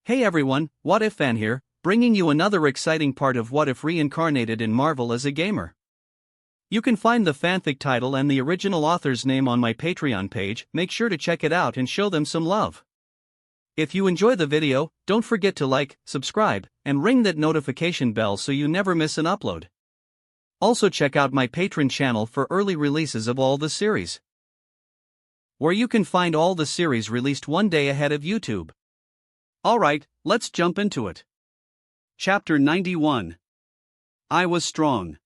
Hey everyone, What If Fan here, bringing you another exciting part of What If Reincarnated in Marvel as a gamer. You can find the fanfic title and the original author's name on my Patreon page. Make sure to check it out and show them some love. If you enjoy the video, don't forget to like, subscribe, and ring that notification bell so you never miss an upload. Also check out my Patreon channel for early releases of all the series, where you can find all the series released one day ahead of YouTube. Alright, let's jump into it. Chapter 91. I was strong.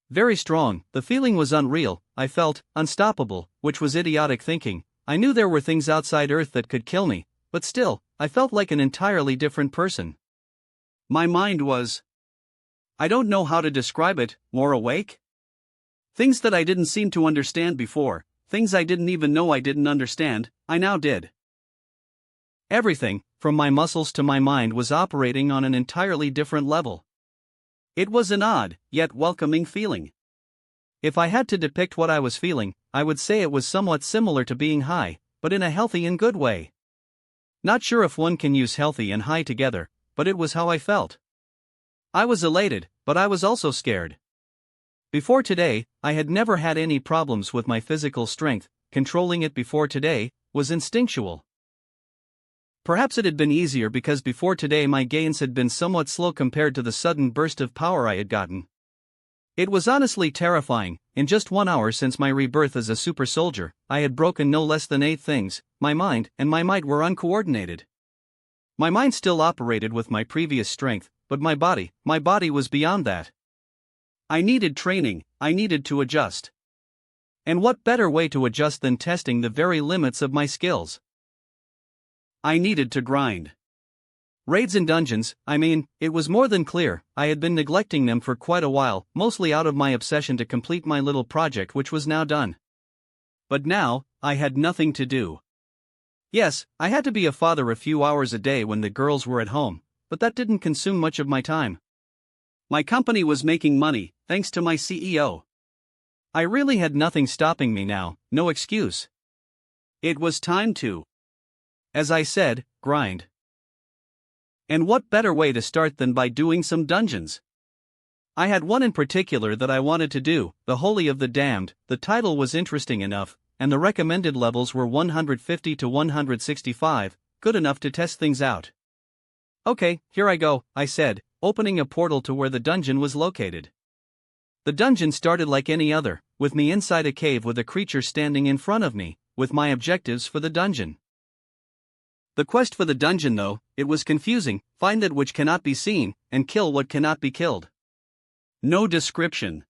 Very strong. The feeling was unreal. I felt unstoppable, which was idiotic thinking. I knew there were things outside Earth that could kill me, but still, I felt like an entirely different person. My mind was, I don't know how to describe it, more awake? Things that I didn't seem to understand before, things I didn't even know I didn't understand, I now did. Everything, from my muscles to my mind, was operating on an entirely different level. It was an odd, yet welcoming feeling. If I had to depict what I was feeling, I would say it was somewhat similar to being high, but in a healthy and good way. Not sure if one can use healthy and high together, but it was how I felt. I was elated, but I was also scared. Before today, I had never had any problems with my physical strength. Controlling it before today was instinctual. Perhaps it had been easier because before today my gains had been somewhat slow compared to the sudden burst of power I had gotten. It was honestly terrifying. In just 1 hour since my rebirth as a super soldier, I had broken no less than 8 things. My mind and my might were uncoordinated. My mind still operated with my previous strength, but my body was beyond that. I needed training, I needed to adjust. And what better way to adjust than testing the very limits of my skills? I needed to grind. Raids and dungeons, it was more than clear, I had been neglecting them for quite a while, mostly out of my obsession to complete my little project, which was now done. But now, I had nothing to do. Yes, I had to be a father a few hours a day when the girls were at home, but that didn't consume much of my time. My company was making money, thanks to my CEO. I really had nothing stopping me now, no excuse. It was time to, as I said, grind. And what better way to start than by doing some dungeons? I had one in particular that I wanted to do, the Holy of the Damned. The title was interesting enough, and the recommended levels were 150 to 165, good enough to test things out. Okay, here I go, I said, opening a portal to where the dungeon was located. The dungeon started like any other, with me inside a cave with a creature standing in front of me, with my objectives for the dungeon. The quest for the dungeon, though, it was confusing: find that which cannot be seen, and kill what cannot be killed. No description.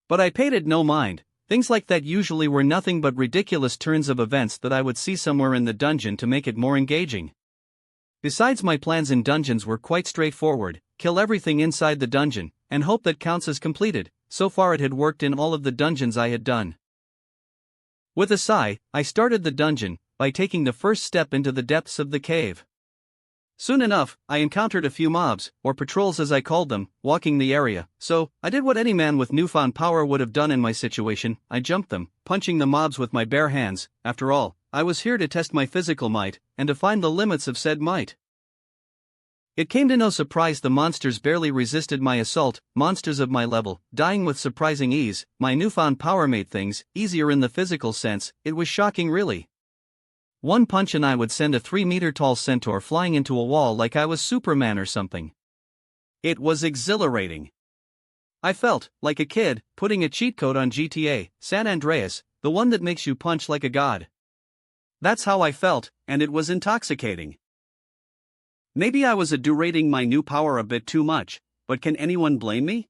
But I paid it no mind. Things like that usually were nothing but ridiculous turns of events that I would see somewhere in the dungeon to make it more engaging. Besides, my plans in dungeons were quite straightforward: kill everything inside the dungeon, and hope that counts as completed. So far it had worked in all of the dungeons I had done. With a sigh, I started the dungeon by taking the first step into the depths of the cave. Soon enough, I encountered a few mobs, or patrols as I called them, walking the area, so I did what any man with newfound power would have done in my situation: I jumped them, punching the mobs with my bare hands. After all, I was here to test my physical might, and to find the limits of said might. It came to no surprise the monsters barely resisted my assault, monsters of my level, dying with surprising ease. My newfound power made things easier in the physical sense. It was shocking, really. One punch and I would send a 3-meter-tall centaur flying into a wall like I was Superman or something. It was exhilarating. I felt like a kid putting a cheat code on GTA San Andreas, the one that makes you punch like a god. That's how I felt, and it was intoxicating. Maybe I was adulating my new power a bit too much, but can anyone blame me?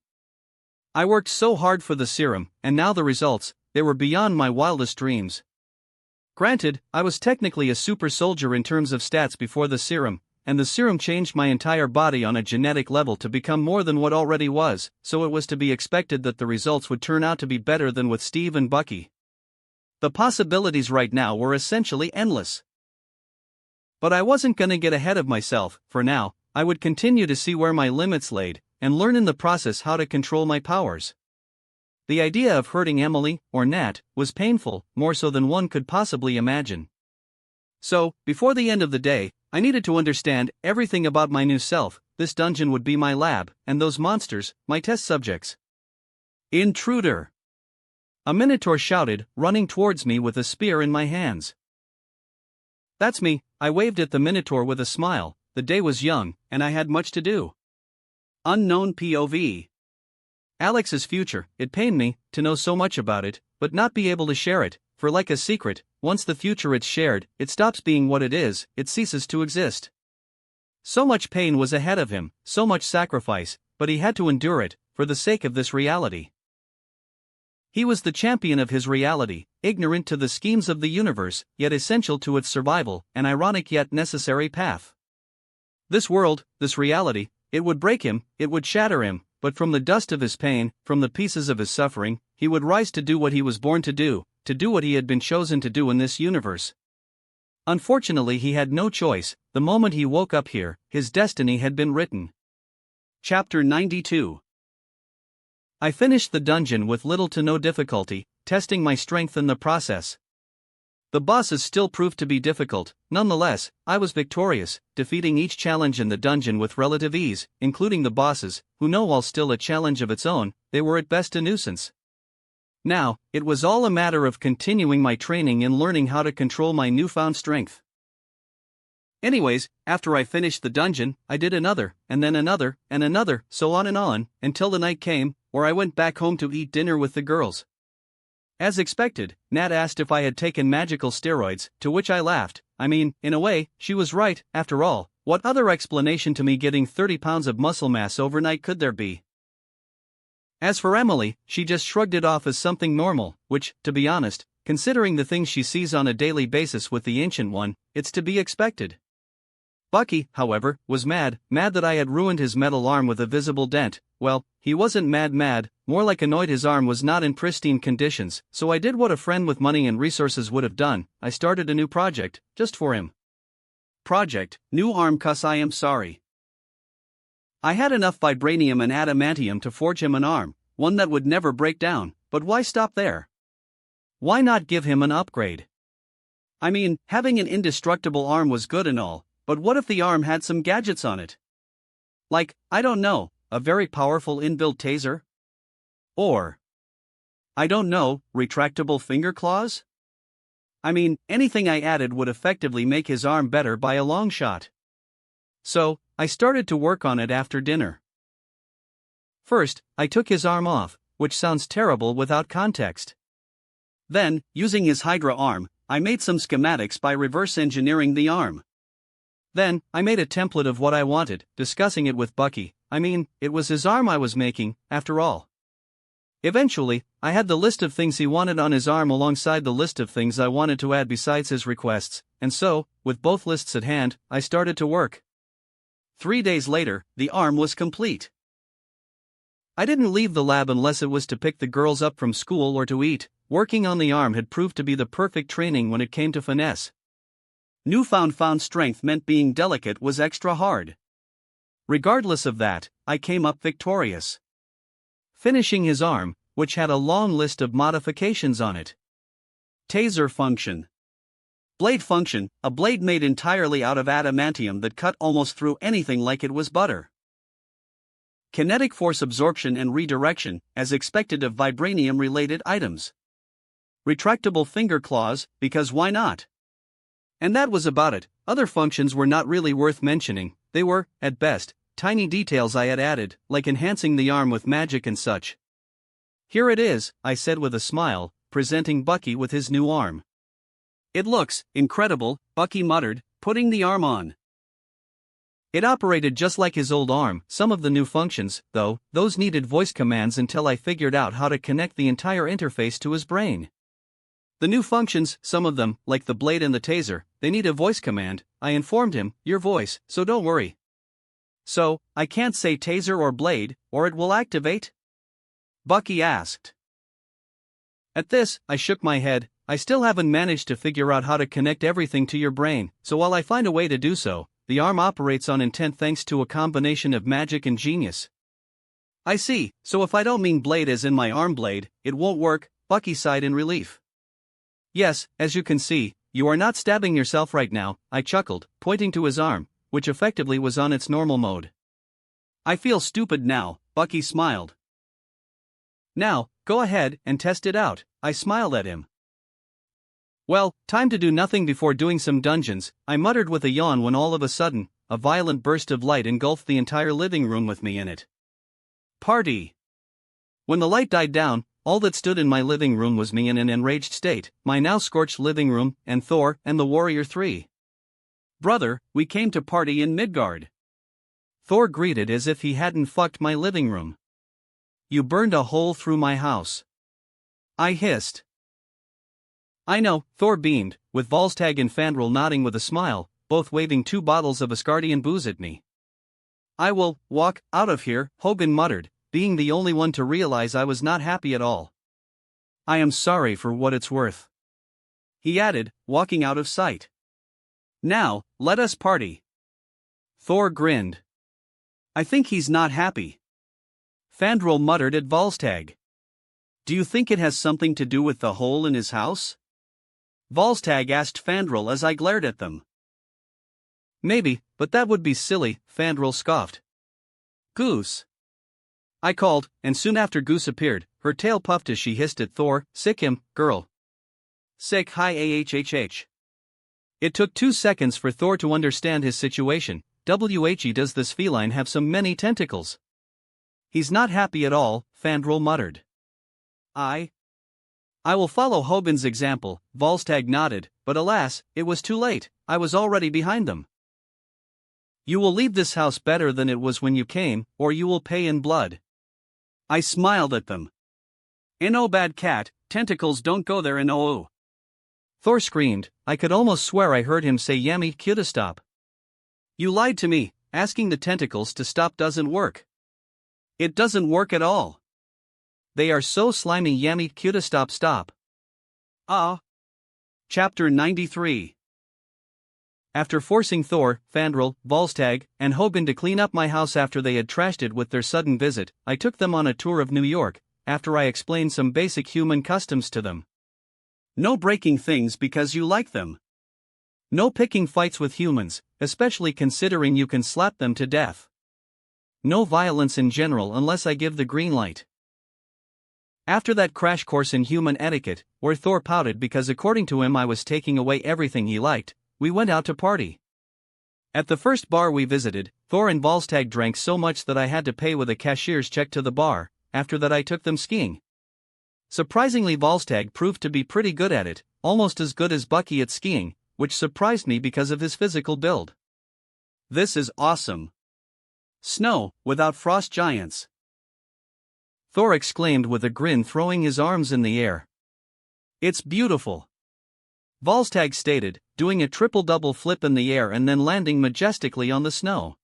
I worked so hard for the serum, and now the results, they were beyond my wildest dreams. Granted, I was technically a super soldier in terms of stats before the serum, and the serum changed my entire body on a genetic level to become more than what already was, so it was to be expected that the results would turn out to be better than with Steve and Bucky. The possibilities right now were essentially endless. But I wasn't gonna get ahead of myself. For now, I would continue to see where my limits laid, and learn in the process how to control my powers. The idea of hurting Emily, or Nat, was painful, more so than one could possibly imagine. So, before the end of the day, I needed to understand everything about my new self. This dungeon would be my lab, and those monsters, my test subjects. Intruder! A minotaur shouted, running towards me with a spear in my hands. That's me, I waved at the minotaur with a smile. The day was young, and I had much to do. Unknown POV. Alex's future. It pained me to know so much about it, but not be able to share it, for like a secret, once the future is shared, it stops being what it is, it ceases to exist. So much pain was ahead of him, so much sacrifice, but he had to endure it, for the sake of this reality. He was the champion of his reality, ignorant to the schemes of the universe, yet essential to its survival, an ironic yet necessary path. This world, this reality, it would break him, it would shatter him, but from the dust of his pain, from the pieces of his suffering, he would rise to do what he was born to do what he had been chosen to do in this universe. Unfortunately, he had no choice. The moment he woke up here, his destiny had been written. Chapter 92. I finished the dungeon with little to no difficulty, testing my strength in the process. The bosses still proved to be difficult. Nonetheless, I was victorious, defeating each challenge in the dungeon with relative ease, including the bosses, who know while still a challenge of its own, they were at best a nuisance. Now, it was all a matter of continuing my training and learning how to control my newfound strength. Anyways, after I finished the dungeon, I did another, and then another, and another, so on, until the night came, where I went back home to eat dinner with the girls. As expected, Nat asked if I had taken magical steroids, to which I laughed. I mean, in a way, she was right. After all, what other explanation to me getting 30 pounds of muscle mass overnight could there be? As for Emily, she just shrugged it off as something normal, which, to be honest, considering the things she sees on a daily basis with the Ancient One, it's to be expected. Bucky, however, was mad that I had ruined his metal arm with a visible dent. Well, he wasn't mad, more like annoyed his arm was not in pristine conditions, so I did what a friend with money and resources would have done. I started a new project, just for him. Project, new arm 'cause I am sorry. I had enough vibranium and adamantium to forge him an arm, one that would never break down, but why stop there? Why not give him an upgrade? I mean, having an indestructible arm was good and all, but what if the arm had some gadgets on it? Like, I don't know, a very powerful inbuilt taser? Or, I don't know, retractable finger claws? I mean, anything I added would effectively make his arm better by a long shot. So, I started to work on it after dinner. First, I took his arm off, which sounds terrible without context. Then, using his Hydra arm, I made some schematics by reverse engineering the arm. Then, I made a template of what I wanted, discussing it with Bucky. I mean, it was his arm I was making, after all. Eventually, I had the list of things he wanted on his arm alongside the list of things I wanted to add besides his requests, and so, with both lists at hand, I started to work. 3 days later, the arm was complete. I didn't leave the lab unless it was to pick the girls up from school or to eat. Working on the arm had proved to be the perfect training when it came to finesse. Newfound strength meant being delicate was extra hard. Regardless of that, I came up victorious. Finishing his arm, which had a long list of modifications on it. Taser function. Blade function, a blade made entirely out of adamantium that cut almost through anything like it was butter. Kinetic force absorption and redirection, as expected of vibranium-related items. Retractable finger claws, because why not? And that was about it. Other functions were not really worth mentioning. They were, at best, tiny details I had added, like enhancing the arm with magic and such. Here it is, I said with a smile, presenting Bucky with his new arm. It looks incredible, Bucky muttered, putting the arm on. It operated just like his old arm. Some of the new functions, though, those needed voice commands until I figured out how to connect the entire interface to his brain. The new functions, some of them, like the blade and the taser, they need a voice command. I informed him, your voice, so don't worry. So, I can't say taser or blade, or it will activate? Bucky asked. At this, I shook my head. I still haven't managed to figure out how to connect everything to your brain, so while I find a way to do so, the arm operates on intent thanks to a combination of magic and genius. I see, so if I don't mean blade as in my arm blade, it won't work, Bucky sighed in relief. Yes, as you can see, you are not stabbing yourself right now, I chuckled, pointing to his arm, which effectively was on its normal mode. I feel stupid now, Bucky smiled. Now, go ahead and test it out, I smiled at him. Well, time to do nothing before doing some dungeons, I muttered with a yawn when all of a sudden, a violent burst of light engulfed the entire living room with me in it. Party! When the light died down, all that stood in my living room was me in an enraged state, my now scorched living room, and Thor, and the Warrior 3. Brother, we came to party in Midgard. Thor greeted as if he hadn't fucked my living room. You burned a hole through my house. I hissed. I know, Thor beamed, with Volstagg and Fandral nodding with a smile, both waving 2 bottles of Asgardian booze at me. I will walk out of here, Hogan muttered, being the only one to realize I was not happy at all. I am sorry for what it's worth. He added, walking out of sight. Now, let us party. Thor grinned. I think he's not happy. Fandral muttered at Volstagg. Do you think it has something to do with the hole in his house? Volstagg asked Fandral as I glared at them. Maybe, but that would be silly, Fandral scoffed. Goose. I called, and soon after Goose appeared, her tail puffed as she hissed at Thor, sick him, girl. Sick hi ahhh. It took 2 seconds for Thor to understand his situation. Whe does this feline have so many tentacles? He's not happy at all, Fandral muttered. I will follow Hogan's example, Volstagg nodded, but alas, it was too late, I was already behind them. You will leave this house better than it was when you came, or you will pay in blood. I smiled at them. No bad cat, tentacles don't go there no. Thor screamed, I could almost swear I heard him say yummy cue to stop. You lied to me, asking the tentacles to stop doesn't work. It doesn't work at all. They are so slimy yummy cue to stop. Chapter 93. After forcing Thor, Fandral, Volstagg, and Hogan to clean up my house after they had trashed it with their sudden visit, I took them on a tour of New York, after I explained some basic human customs to them. No breaking things because you like them. No picking fights with humans, especially considering you can slap them to death. No violence in general unless I give the green light. After that crash course in human etiquette, where Thor pouted because according to him I was taking away everything he liked, we went out to party. At the first bar we visited, Thor and Volstagg drank so much that I had to pay with a cashier's check to the bar. After that I took them skiing. Surprisingly Volstagg proved to be pretty good at it, almost as good as Bucky at skiing, which surprised me because of his physical build. This is awesome. Snow, without frost giants. Thor exclaimed with a grin, throwing his arms in the air. It's beautiful. Volstagg stated, doing a triple-double flip in the air and then landing majestically on the snow.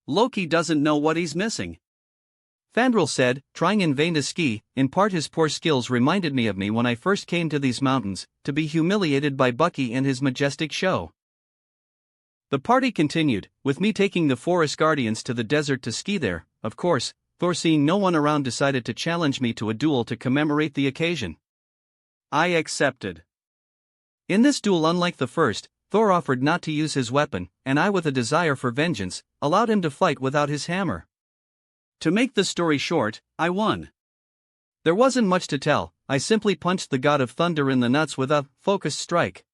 Loki doesn't know what he's missing. Fandral said, trying in vain to ski, in part his poor skills reminded me of me when I first came to these mountains, to be humiliated by Bucky and his majestic show. The party continued, with me taking the 4 Asgardians to the desert to ski there. Of course, Thor, seeing no one around, decided to challenge me to a duel to commemorate the occasion. I accepted. In this duel, unlike the first, Thor offered not to use his weapon, and I, with a desire for vengeance, allowed him to fight without his hammer. To make the story short, I won. There wasn't much to tell, I simply punched the god of thunder in the nuts with a focused strike.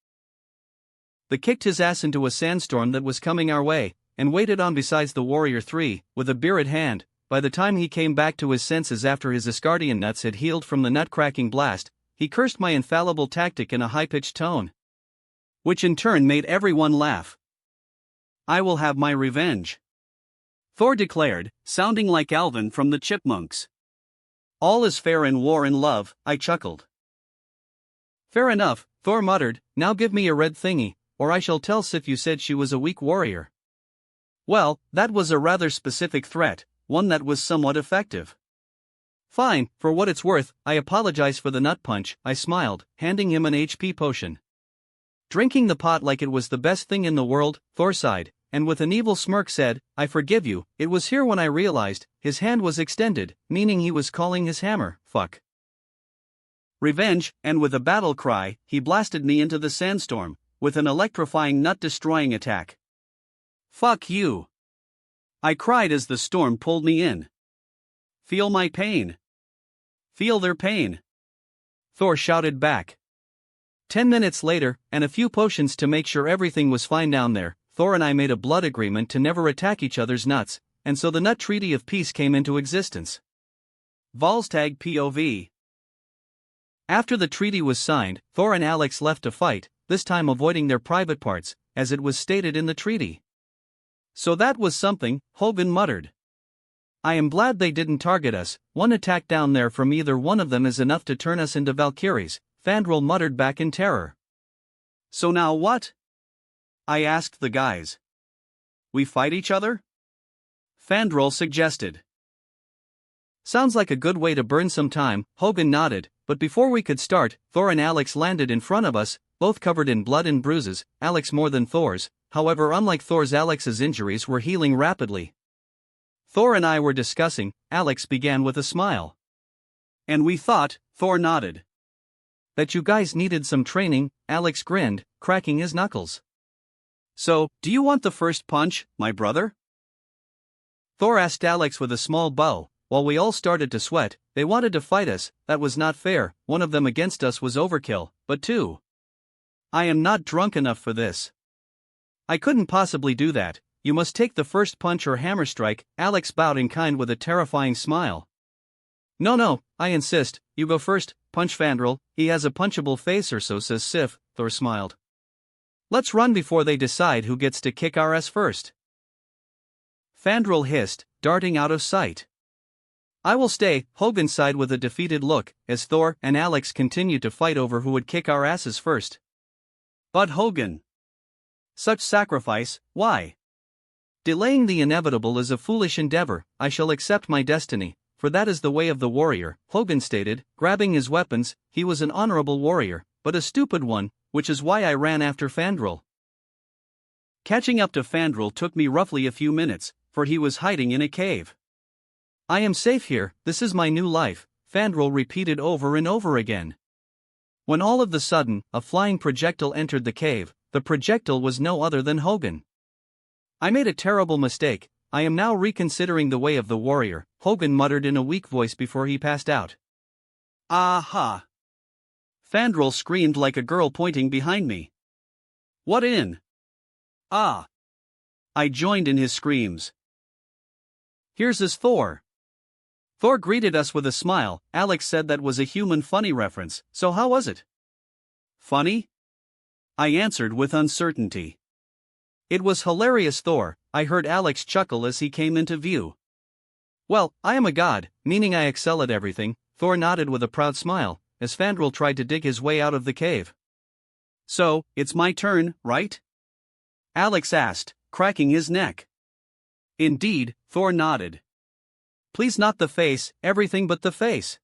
They kicked his ass into a sandstorm that was coming our way, and waited on beside the Warrior 3, with a beer at hand. By the time he came back to his senses after his Asgardian nuts had healed from the nut-cracking blast, he cursed my infallible tactic in a high-pitched tone, which in turn made everyone laugh. I will have my revenge, Thor declared, sounding like Alvin from the Chipmunks. All is fair in war and love, I chuckled. Fair enough, Thor muttered, now give me a red thingy, or I shall tell Sif you said she was a weak warrior. Well, that was a rather specific threat, one that was somewhat effective. Fine, for what it's worth, I apologize for the nut punch, I smiled, handing him an HP potion. Drinking the pot like it was the best thing in the world, Thor sighed, and with an evil smirk said, I forgive you. It was here when I realized, his hand was extended, meaning he was calling his hammer, fuck. Revenge, and with a battle cry, he blasted me into the sandstorm, with an electrifying nut-destroying attack. Fuck you! I cried as the storm pulled me in. Feel my pain. Feel their pain. Thor shouted back. 10 minutes later, and a few potions to make sure everything was fine down there, Thor and I made a blood agreement to never attack each other's nuts, and so the Nut Treaty of Peace came into existence. Volstagg POV. After the treaty was signed, Thor and Alex left to fight, this time avoiding their private parts, as it was stated in the treaty. So that was something, Hogan muttered. I am glad they didn't target us, one attack down there from either one of them is enough to turn us into Valkyries, Fandral muttered back in terror. So now what? I asked the guys. We fight each other? Fandral suggested. Sounds like a good way to burn some time, Hogan nodded, but before we could start, Thor and Alex landed in front of us, both covered in blood and bruises, Alex more than Thor's, however unlike Thor's Alex's injuries were healing rapidly. Thor and I were discussing, Alex began with a smile. And we thought, Thor nodded. That you guys needed some training, Alex grinned, cracking his knuckles. So, do you want the first punch, my brother? Thor asked Alex with a small bow. While we all started to sweat, they wanted to fight us, that was not fair, one of them against us was overkill, but two. I am not drunk enough for this. I couldn't possibly do that, you must take the first punch or hammer strike, Alex bowed in kind with a terrifying smile. No, I insist, you go first, punch Fandral, he has a punchable face or so says Sif, Thor smiled. Let's run before they decide who gets to kick our ass first. Fandral hissed, darting out of sight. I will stay, Hogan sighed with a defeated look, as Thor and Alex continued to fight over who would kick our asses first. But Hogan. Such sacrifice, why? Delaying the inevitable is a foolish endeavor, I shall accept my destiny, for that is the way of the warrior, Hogan stated, grabbing his weapons. He was an honorable warrior, but a stupid one, which is why I ran after Fandral. Catching up to Fandral took me roughly a few minutes, for he was hiding in a cave. I am safe here, this is my new life, Fandral repeated over and over again. When all of the sudden, a flying projectile entered the cave, the projectile was no other than Hogan. I made a terrible mistake, I am now reconsidering the way of the warrior, Hogan muttered in a weak voice before he passed out. Aha! Fandral screamed like a girl pointing behind me. What in? Ah! I joined in his screams. Here's his Thor. Thor greeted us with a smile. Alex said that was a human funny reference, so how was it? Funny? I answered with uncertainty. It was hilarious, Thor, I heard Alex chuckle as he came into view. Well, I am a god, meaning I excel at everything, Thor nodded with a proud smile, as Fandral tried to dig his way out of the cave. So, it's my turn, right? Alex asked, cracking his neck. Indeed, Thor nodded. Please not the face, everything but the face.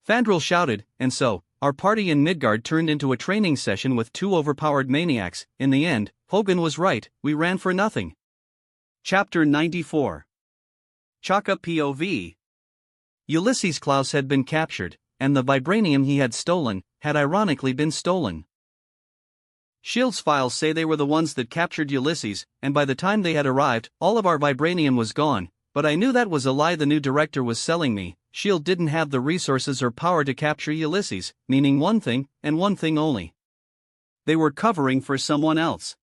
Fandral shouted, and so, our party in Midgard turned into a training session with two overpowered maniacs. In the end, Hogan was right, we ran for nothing. Chapter 94. Chaka POV. Ulysses Klaus had been captured, and the vibranium he had stolen, had ironically been stolen. Shield's files say they were the ones that captured Ulysses, and by the time they had arrived, all of our vibranium was gone. But I knew that was a lie the new director was selling me. S.H.I.E.L.D. didn't have the resources or power to capture Ulysses, meaning one thing, and one thing only. They were covering for someone else.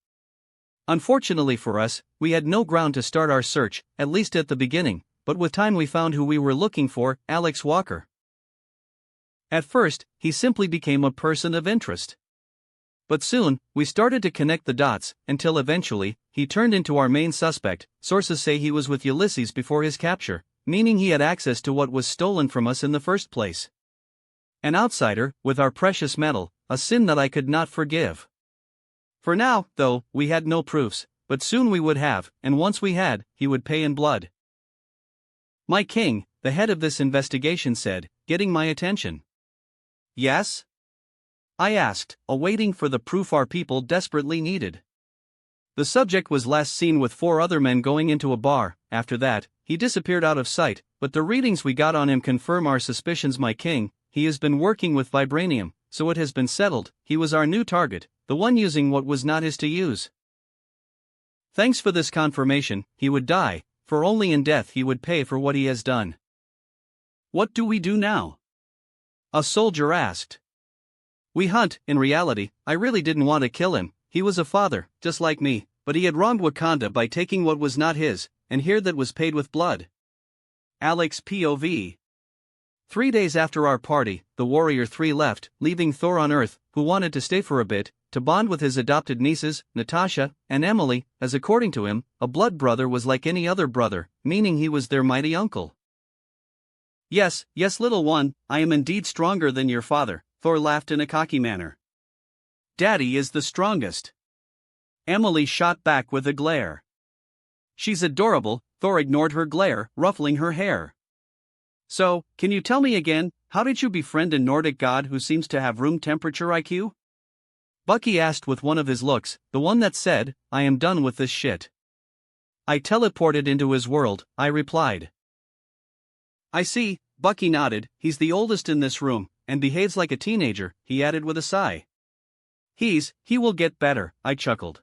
Unfortunately for us, we had no ground to start our search, at least at the beginning, but with time we found who we were looking for, Alex Walker. At first, he simply became a person of interest. But soon, we started to connect the dots, until eventually, he turned into our main suspect. Sources say he was with Ulysses before his capture, meaning he had access to what was stolen from us in the first place. An outsider, with our precious metal, a sin that I could not forgive. For now, though, we had no proofs, but soon we would have, and once we had, he would pay in blood. My king, the head of this investigation said, getting my attention. Yes? I asked, awaiting for the proof our people desperately needed. The subject was last seen with 4 other men going into a bar. After that, he disappeared out of sight, but the readings we got on him confirm our suspicions, my king. he has been working with vibranium, so it has been settled, he was our new target, the one using what was not his to use. Thanks for this confirmation, he would die, for only in death he would pay for what he has done. What do we do now? A soldier asked. We hunt. In reality, I really didn't want to kill him, he was a father, just like me, but he had wronged Wakanda by taking what was not his, and here that was paid with blood. Alex POV. 3 days after our party, the Warrior 3 left, leaving Thor on Earth, who wanted to stay for a bit, to bond with his adopted nieces, Natasha and Emily, as according to him, a blood brother was like any other brother, meaning he was their mighty uncle. Yes, little one, I am indeed stronger than your father, Thor laughed in a cocky manner. Daddy is the strongest. Emily shot back with a glare. She's adorable, Thor ignored her glare, ruffling her hair. So, can you tell me again, how did you befriend a Nordic god who seems to have room temperature IQ? Bucky asked with one of his looks, the one that said, I am done with this shit. I teleported into his world, I replied. I see, Bucky nodded, he's the oldest in this room, and behaves like a teenager, he added with a sigh. He will get better, I chuckled.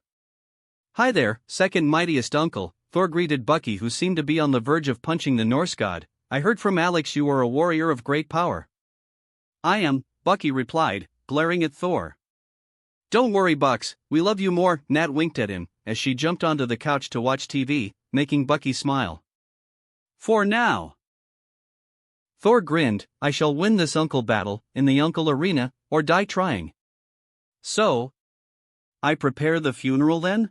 Hi there, second mightiest uncle, Thor greeted Bucky who seemed to be on the verge of punching the Norse god. I heard from Alex you are a warrior of great power. I am, Bucky replied, glaring at Thor. Don't worry Bucks, we love you more, Nat winked at him, as she jumped onto the couch to watch TV, making Bucky smile. For now. Thor grinned, I shall win this uncle battle, in the uncle arena, or die trying. So? I prepare the funeral then?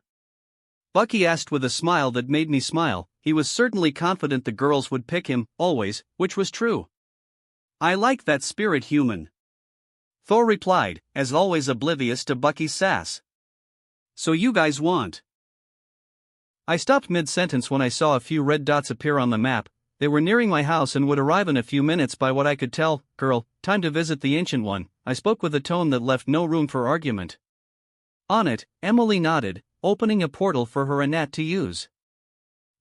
Bucky asked with a smile that made me smile. He was certainly confident the girls would pick him, always, which was true. I like that spirit, human. Thor replied, as always oblivious to Bucky's sass. So you guys want? I stopped mid-sentence when I saw a few red dots appear on the map. They were nearing my house and would arrive in a few minutes by what I could tell. Girl, time to visit the Ancient One, I spoke with a tone that left no room for argument. On it, Emily nodded, opening a portal for her and Nat to use.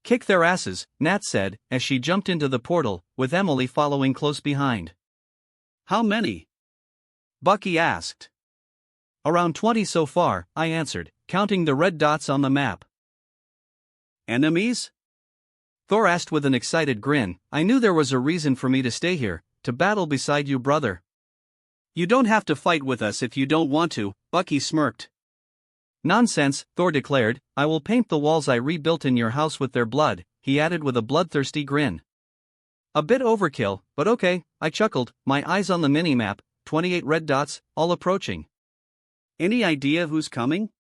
Kick their asses, Nat said, as she jumped into the portal, with Emily following close behind. How many? Bucky asked. Around 20 so far, I answered, counting the red dots on the map. Enemies? Thor asked with an excited grin. I knew there was a reason for me to stay here, to battle beside you, brother. You don't have to fight with us if you don't want to, Bucky smirked. Nonsense, Thor declared, I will paint the walls I rebuilt in your house with their blood, he added with a bloodthirsty grin. A bit overkill, but okay, I chuckled, my eyes on the minimap, 28 red dots, all approaching. Any idea who's coming?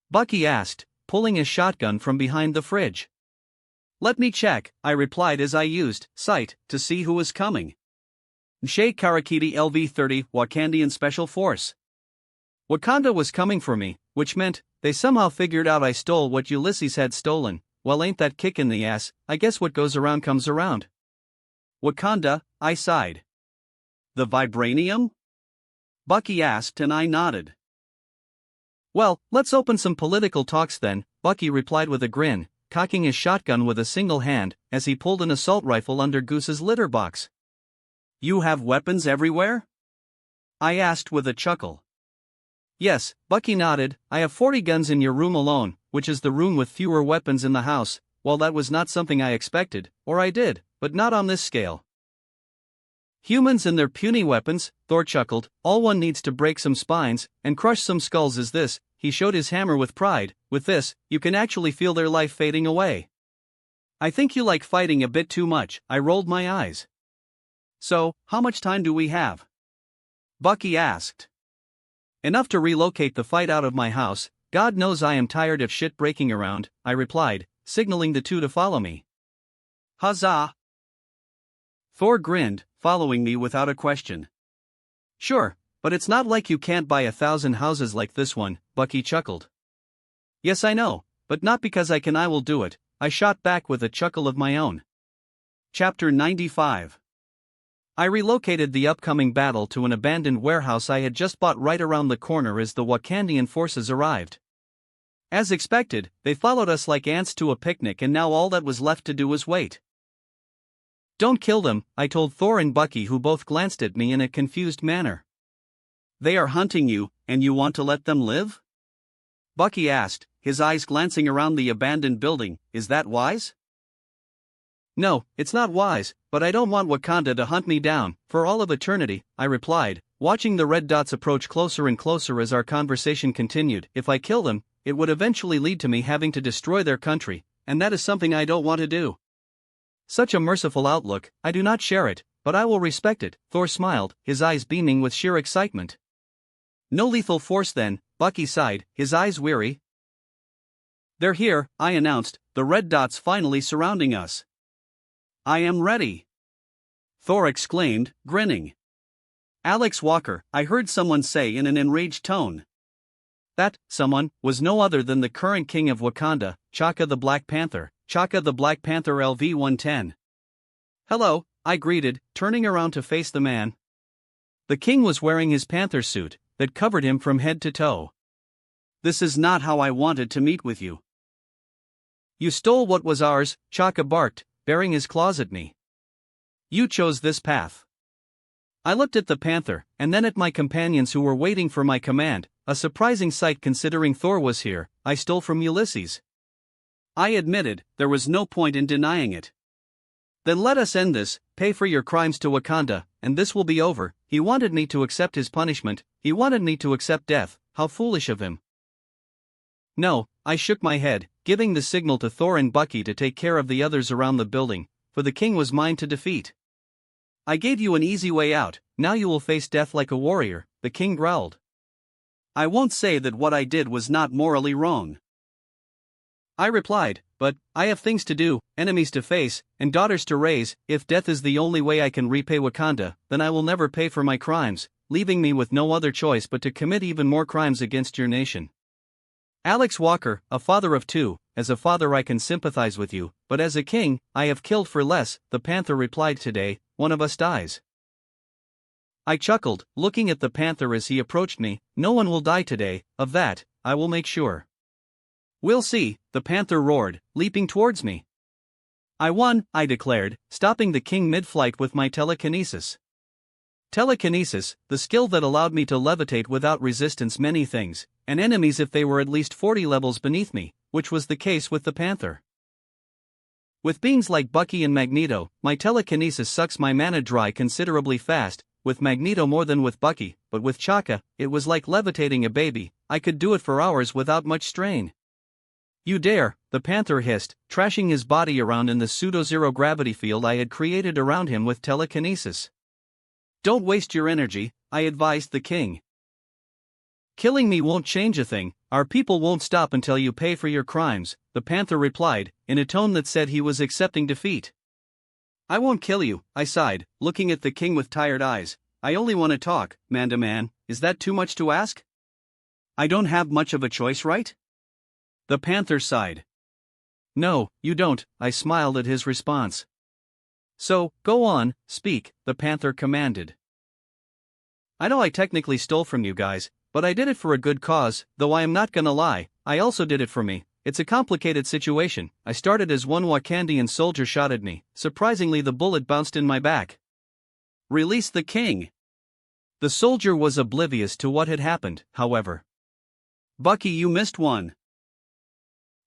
Bucky asked, pulling a shotgun from behind the fridge. Let me check, I replied as I used sight to see who was coming. Reicarnated LV-30 Wakandian Special Force. Wakanda was coming for me, which meant, they somehow figured out I stole what Ulysses had stolen. Well, ain't that kick in the ass, I guess what goes around comes around. Wakanda, I sighed. The vibranium? Bucky asked and I nodded. Well, let's open some political talks then, Bucky replied with a grin, cocking his shotgun with a single hand, as he pulled an assault rifle under Goose's litter box. You have weapons everywhere? I asked with a chuckle. Yes, Bucky nodded, I have 40 guns in your room alone, which is the room with fewer weapons in the house. Well, that was not something I expected, or I did, but not on this scale. Humans and their puny weapons, Thor chuckled, all one needs to break some spines, and crush some skulls is this, he showed his hammer with pride, with this, you can actually feel their life fading away. I think you like fighting a bit too much, I rolled my eyes. So, how much time do we have? Bucky asked. Enough to relocate the fight out of my house, God knows I am tired of shit breaking around, I replied, signaling the two to follow me. Huzzah! Thor grinned, following me without a question. Sure, but it's not like you can't buy 1,000 houses like this one, Bucky chuckled. Yes I know, but not because I can, I will do it, I shot back with a chuckle of my own. Chapter 95. I relocated the upcoming battle to an abandoned warehouse I had just bought right around the corner as the Wakandian forces arrived. As expected, they followed us like ants to a picnic and now all that was left to do was wait. Don't kill them, I told Thor and Bucky, who both glanced at me in a confused manner. They are hunting you, and you want to let them live? Bucky asked, his eyes glancing around the abandoned building. Is that wise? No, it's not wise, but I don't want Wakanda to hunt me down for all of eternity, I replied, watching the red dots approach closer and closer as our conversation continued. If I kill them, it would eventually lead to me having to destroy their country, and that is something I don't want to do. Such a merciful outlook, I do not share it, but I will respect it, Thor smiled, his eyes beaming with sheer excitement. No lethal force then, Bucky sighed, his eyes weary. They're here, I announced, the red dots finally surrounding us. I am ready, Thor exclaimed, grinning. Alex Walker, I heard someone say in an enraged tone. That someone was no other than the current king of Wakanda, T'Chaka the Black Panther, T'Chaka the Black Panther LV-110. Hello, I greeted, turning around to face the man. The king was wearing his panther suit that covered him from head to toe. This is not how I wanted to meet with you. You stole what was ours, T'Chaka barked, baring his claws at me. You chose this path. I looked at the panther, and then at my companions who were waiting for my command, a surprising sight considering Thor was here. I stole from Ulysses. I admitted, there was no point in denying it. Then let us end this, pay for your crimes to Wakanda, and this will be over. He wanted me to accept his punishment, he wanted me to accept death, how foolish of him. No, I shook my head, giving the signal to Thor and Bucky to take care of the others around the building, for the king was mine to defeat. I gave you an easy way out, now you will face death like a warrior, the king growled. I won't say that what I did was not morally wrong, I replied, but I have things to do, enemies to face, and daughters to raise. If death is the only way I can repay Wakanda, then I will never pay for my crimes, leaving me with no other choice but to commit even more crimes against your nation. Alex Walker, a father of two, as a father I can sympathize with you, but as a king, I have killed for less, the panther replied. Today, one of us dies. I chuckled, looking at the panther as he approached me. No one will die today, of that, I will make sure. We'll see, the panther roared, leaping towards me. I won, I declared, stopping the king mid-flight with my telekinesis. Telekinesis, the skill that allowed me to levitate without resistance many things, and enemies if they were at least 40 levels beneath me, which was the case with the panther. With beings like Bucky and Magneto, my telekinesis sucks my mana dry considerably fast, with Magneto more than with Bucky, but with T'Chaka, it was like levitating a baby. I could do it for hours without much strain. You dare, the panther hissed, trashing his body around in the pseudo-zero gravity field I had created around him with telekinesis. Don't waste your energy, I advised the king. Killing me won't change a thing, our people won't stop until you pay for your crimes, the panther replied, in a tone that said he was accepting defeat. I won't kill you, I sighed, looking at the king with tired eyes. I only want to talk, man to man. Is that too much to ask? I don't have much of a choice, right? The panther sighed. No, you don't, I smiled at his response. So, go on, speak, the panther commanded. I know I technically stole from you guys, but I did it for a good cause, though I am not gonna lie, I also did it for me. It's a complicated situation. I started as one Wakandian soldier shot at me. Surprisingly, the bullet bounced in my back. Release the king. The soldier was oblivious to what had happened, however. Bucky, you missed one.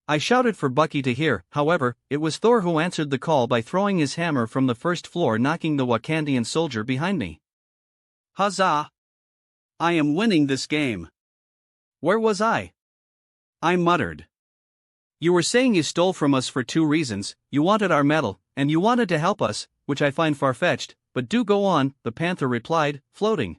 I shouted for Bucky to hear. However, it was Thor who answered the call by throwing his hammer from the first floor, knocking the Wakandian soldier behind me. Huzzah! I am winning this game. Where was I? I muttered. You were saying you stole from us for two reasons. You wanted our metal, and you wanted to help us, which I find far-fetched, but do go on, the panther replied, floating.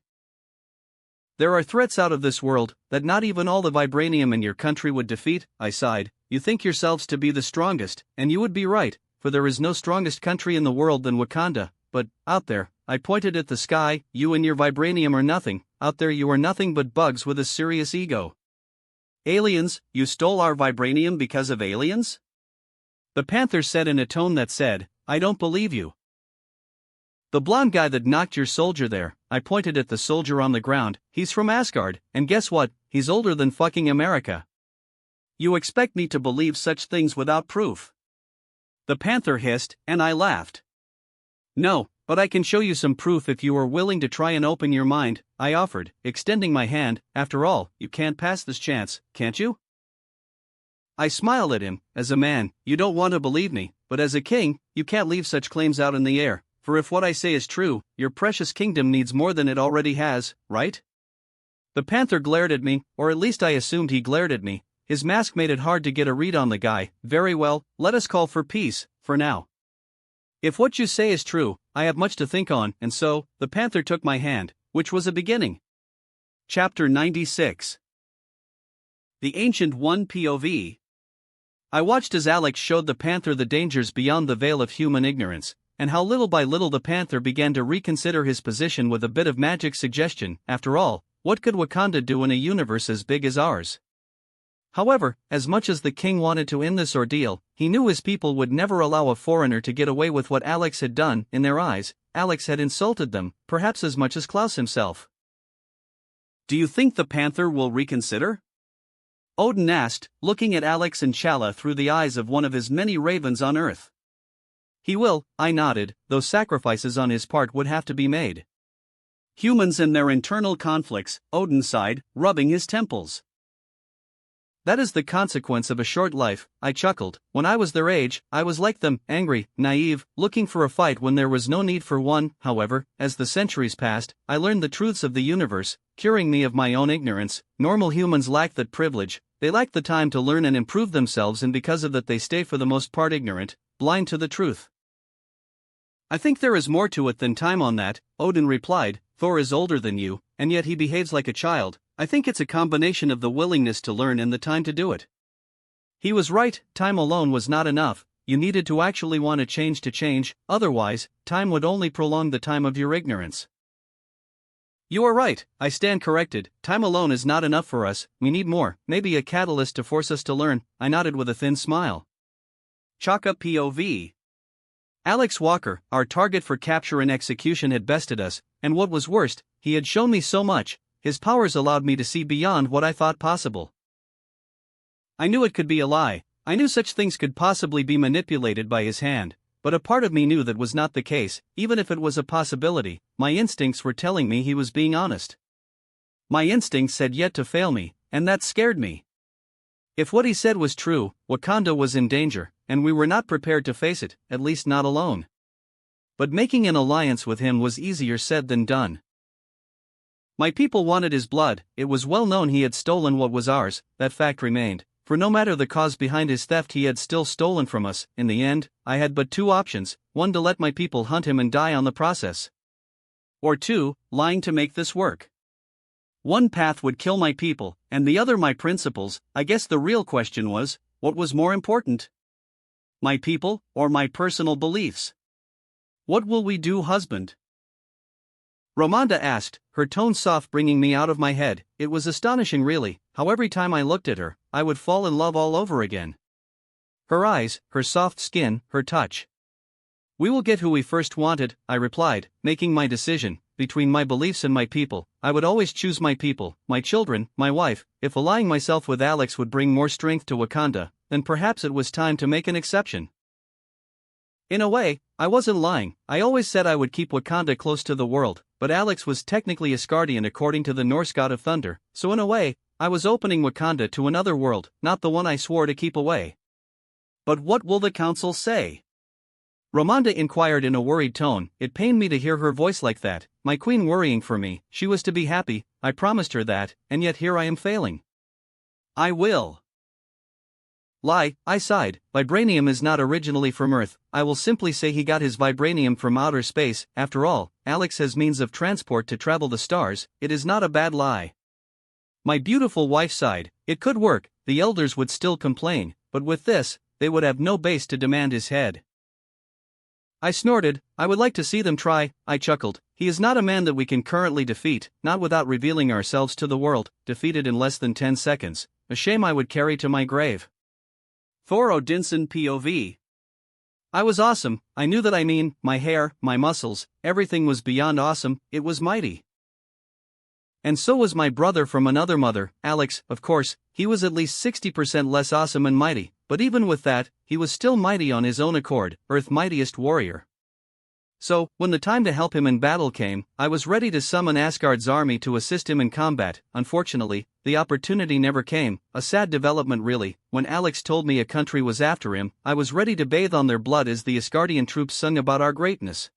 There are threats out of this world that not even all the vibranium in your country would defeat, I sighed. You think yourselves to be the strongest, and you would be right, for there is no strongest country in the world than Wakanda, but, out there, I pointed at the sky, you and your vibranium are nothing, out there you are nothing but bugs with a serious ego. Aliens, you stole our vibranium because of aliens? The panther said in a tone that said, I don't believe you. The blonde guy that knocked your soldier there, I pointed at the soldier on the ground, he's from Asgard, and guess what, he's older than fucking America. You expect me to believe such things without proof? The panther hissed, and I laughed. No, but I can show you some proof if you are willing to try and open your mind, I offered, extending my hand. After all, you can't pass this chance, can't you? I smiled at him. As a man, you don't want to believe me, but as a king, you can't leave such claims out in the air, for if what I say is true, your precious kingdom needs more than it already has, right? The panther glared at me, or at least I assumed he glared at me. His mask made it hard to get a read on the guy. Very well, let us call for peace, for now. If what you say is true, I have much to think on, and so, the panther took my hand, which was a beginning. Chapter 96. The Ancient One POV. I watched as Alex showed the panther the dangers beyond the veil of human ignorance, and how little by little the panther began to reconsider his position with a bit of magic suggestion. After all, what could Wakanda do in a universe as big as ours? However, as much as the king wanted to end this ordeal, he knew his people would never allow a foreigner to get away with what Alex had done. In their eyes, Alex had insulted them, perhaps as much as Klaus himself. Do you think the panther will reconsider? Odin asked, looking at Alex and Chala through the eyes of one of his many ravens on Earth. He will, I nodded, though sacrifices on his part would have to be made. Humans and their internal conflicts, Odin sighed, rubbing his temples. That is the consequence of a short life, I chuckled. When I was their age, I was like them, angry, naive, looking for a fight when there was no need for one. However, as the centuries passed, I learned the truths of the universe, curing me of my own ignorance. Normal humans lack that privilege, they lack the time to learn and improve themselves, and because of that they stay for the most part ignorant, blind to the truth. I think there is more to it than time on that, Odin replied. Thor is older than you, and yet he behaves like a child. I think it's a combination of the willingness to learn and the time to do it. He was right, time alone was not enough, you needed to actually want to change, otherwise, time would only prolong the time of your ignorance. You are right, I stand corrected, time alone is not enough for us, we need more, maybe a catalyst to force us to learn. I nodded with a thin smile. Chaka POV. Alex Walker, our target for capture and execution, had bested us, and what was worst, he had shown me so much. His powers allowed me to see beyond what I thought possible. I knew it could be a lie, I knew such things could possibly be manipulated by his hand, but a part of me knew that was not the case. Even if it was a possibility, my instincts were telling me he was being honest. My instincts had yet to fail me, and that scared me. If what he said was true, Wakanda was in danger, and we were not prepared to face it, at least not alone. But making an alliance with him was easier said than done. My people wanted his blood, it was well known he had stolen what was ours, that fact remained, for no matter the cause behind his theft he had still stolen from us. In the end, I had but two options, one to let my people hunt him and die on the process. Or two, lying to make this work. One path would kill my people, and the other my principles. I guess the real question was, what was more important? My people, or my personal beliefs? What will we do, husband? Ramonda asked, her tone soft, bringing me out of my head. It was astonishing really, how every time I looked at her, I would fall in love all over again. Her eyes, her soft skin, her touch. We will get who we first wanted, I replied, making my decision. Between my beliefs and my people, I would always choose my people, my children, my wife. If allying myself with Alex would bring more strength to Wakanda, then perhaps it was time to make an exception. In a way, I wasn't lying. I always said I would keep Wakanda close to the world, but Alex was technically Asgardian according to the Norse god of thunder, so in a way, I was opening Wakanda to another world, not the one I swore to keep away. But what will the council say? Ramonda inquired in a worried tone. It pained me to hear her voice like that, my queen worrying for me. She was to be happy, I promised her that, and yet here I am failing. I will lie, I sighed. Vibranium is not originally from Earth. I will simply say he got his vibranium from outer space. After all, Alex has means of transport to travel the stars. It is not a bad lie. My beautiful wife sighed. It could work, the elders would still complain, but with this, they would have no base to demand his head. I snorted. I would like to see them try. I chuckled. He is not a man that we can currently defeat, not without revealing ourselves to the world. Defeated in less than 10 seconds. A shame I would carry to my grave. Thor Odinson POV. I was awesome. I knew that. My hair, my muscles, everything was beyond awesome. It was mighty. And so was my brother from another mother, Alex. Of course, he was at least 60% less awesome and mighty, but even with that, he was still mighty on his own accord, Earth's mightiest warrior. So, when the time to help him in battle came, I was ready to summon Asgard's army to assist him in combat. Unfortunately, the opportunity never came, a sad development really. When Alex told me a country was after him, I was ready to bathe on their blood as the Asgardian troops sung about our greatness.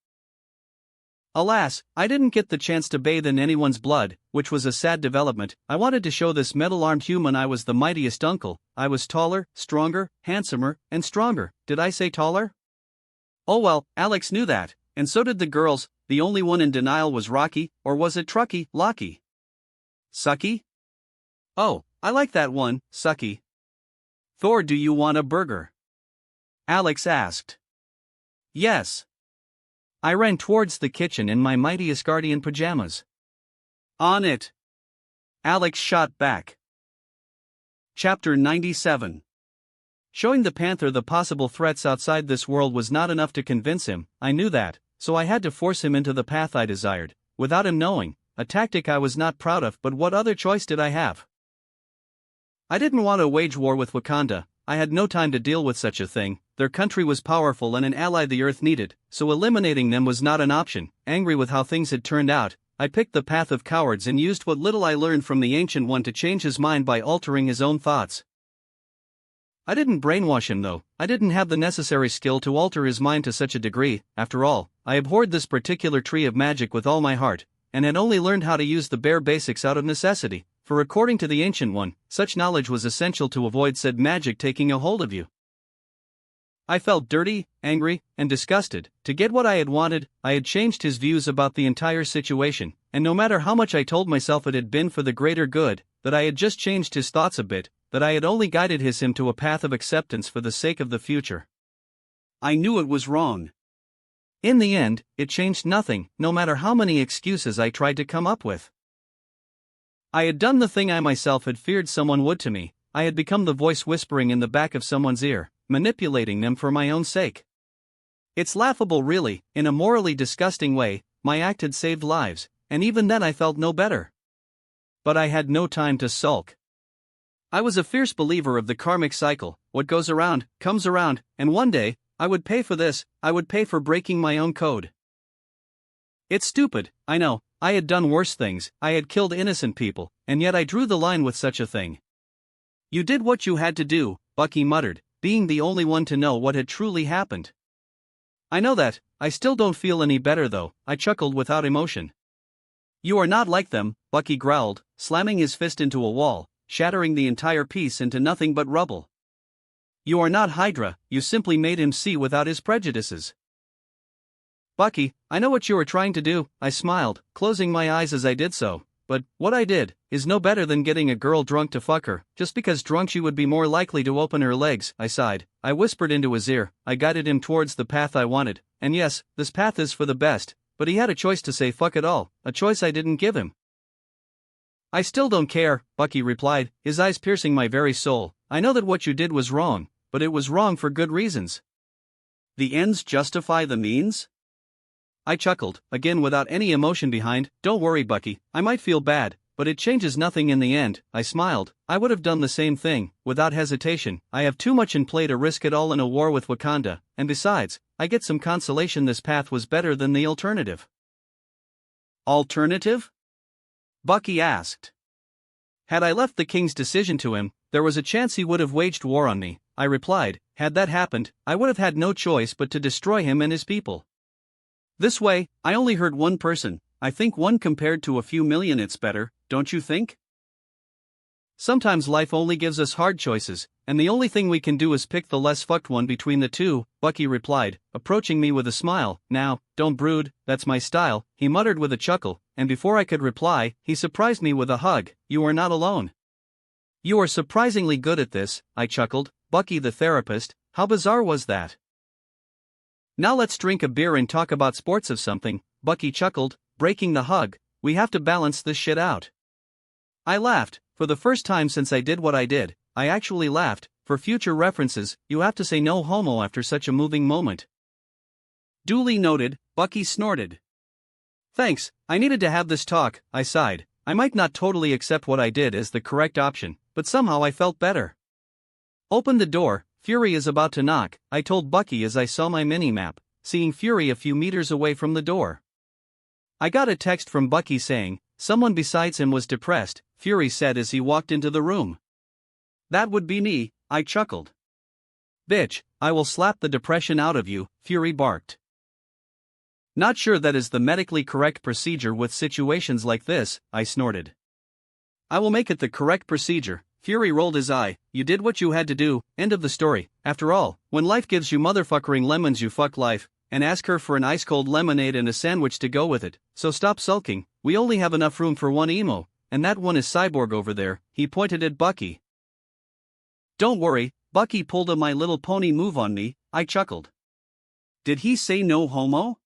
Alas, I didn't get the chance to bathe in anyone's blood, which was a sad development. I wanted to show this metal-armed human I was the mightiest uncle. I was taller, stronger, handsomer, and stronger. Did I say taller? Oh well, Alex knew that. And so did the girls. The only one in denial was Rocky, or was it Trucky, Locky? Sucky? Oh, I like that one, Sucky. Thor, do you want a burger? Alex asked. Yes. I ran towards the kitchen in my mighty Asgardian pajamas. On it! Alex shot back. Chapter 97. Showing the Panther the possible threats outside this world was not enough to convince him. I knew that. So I had to force him into the path I desired, without him knowing, a tactic I was not proud of, but what other choice did I have? I didn't want to wage war with Wakanda. I had no time to deal with such a thing. Their country was powerful and an ally the Earth needed, so eliminating them was not an option. Angry with how things had turned out, I picked the path of cowards and used what little I learned from the Ancient One to change his mind by altering his own thoughts. I didn't brainwash him though. I didn't have the necessary skill to alter his mind to such a degree. After all, I abhorred this particular tree of magic with all my heart, and had only learned how to use the bare basics out of necessity, for according to the Ancient One, such knowledge was essential to avoid said magic taking a hold of you. I felt dirty, angry, and disgusted. To get what I had wanted, I had changed his views about the entire situation, and no matter how much I told myself it had been for the greater good, that I had just changed his thoughts a bit, that I had only guided him to a path of acceptance for the sake of the future. I knew it was wrong. In the end, it changed nothing, no matter how many excuses I tried to come up with. I had done the thing I myself had feared someone would to me. I had become the voice whispering in the back of someone's ear, manipulating them for my own sake. It's laughable really. In a morally disgusting way, my act had saved lives, and even then I felt no better. But I had no time to sulk. I was a fierce believer of the karmic cycle. What goes around, comes around, and one day, I would pay for this. I would pay for breaking my own code. It's stupid, I know. I had done worse things. I had killed innocent people, and yet I drew the line with such a thing. You did what you had to do, Bucky muttered, being the only one to know what had truly happened. I know that. I still don't feel any better though, I chuckled without emotion. You are not like them, Bucky growled, slamming his fist into a wall, shattering the entire piece into nothing but rubble. You are not Hydra, you simply made him see without his prejudices. Bucky, I know what you are trying to do, I smiled, closing my eyes as I did so, but what I did is no better than getting a girl drunk to fuck her. Just because drunk she would be more likely to open her legs, I sighed. I whispered into his ear, I guided him towards the path I wanted, and yes, this path is for the best, but he had a choice to say fuck it all, a choice I didn't give him. I still don't care, Bucky replied, his eyes piercing my very soul. I know that what you did was wrong, but it was wrong for good reasons. The ends justify the means? I chuckled, again without any emotion behind. Don't worry, Bucky, I might feel bad, but it changes nothing in the end. I smiled. I would have done the same thing, without hesitation. I have too much in play to risk it all in a war with Wakanda, and besides, I get some consolation this path was better than the alternative. Alternative? Bucky asked. Had I left the king's decision to him, there was a chance he would have waged war on me, I replied. Had that happened, I would have had no choice but to destroy him and his people. This way, I only hurt one person. I think one compared to a few million it's better, don't you think? Sometimes life only gives us hard choices, and the only thing we can do is pick the less fucked one between the two, Bucky replied, approaching me with a smile. Now, don't brood, that's my style, he muttered with a chuckle, and before I could reply, he surprised me with a hug. You are not alone. You are surprisingly good at this, I chuckled. Bucky the therapist, how bizarre was that? Now let's drink a beer and talk about sports of something, Bucky chuckled, breaking the hug. We have to balance this shit out. I laughed. For the first time since I did what I did, I actually laughed. For future references, you have to say no homo after such a moving moment. Duly noted, Bucky snorted. Thanks, I needed to have this talk, I sighed. I might not totally accept what I did as the correct option, but somehow I felt better. Open the door, Fury is about to knock, I told Bucky as I saw my mini-map. seeing Fury a few meters away from the door. I got a text from Bucky saying, someone besides him was depressed, Fury said as he walked into the room. That would be me, I chuckled. Bitch, I will slap the depression out of you, Fury barked. Not sure that is the medically correct procedure with situations like this, I snorted. I will make it the correct procedure, Fury rolled his eye, you did what you had to do, end of the story. After all, when life gives you motherfuckering lemons you fuck life, and ask her for an ice-cold lemonade and a sandwich to go with it, so stop sulking, we only have enough room for one emo, and that one is Cyborg over there, he pointed at Bucky. Don't worry, Bucky pulled a My Little Pony move on me, I chuckled. Did he say no homo?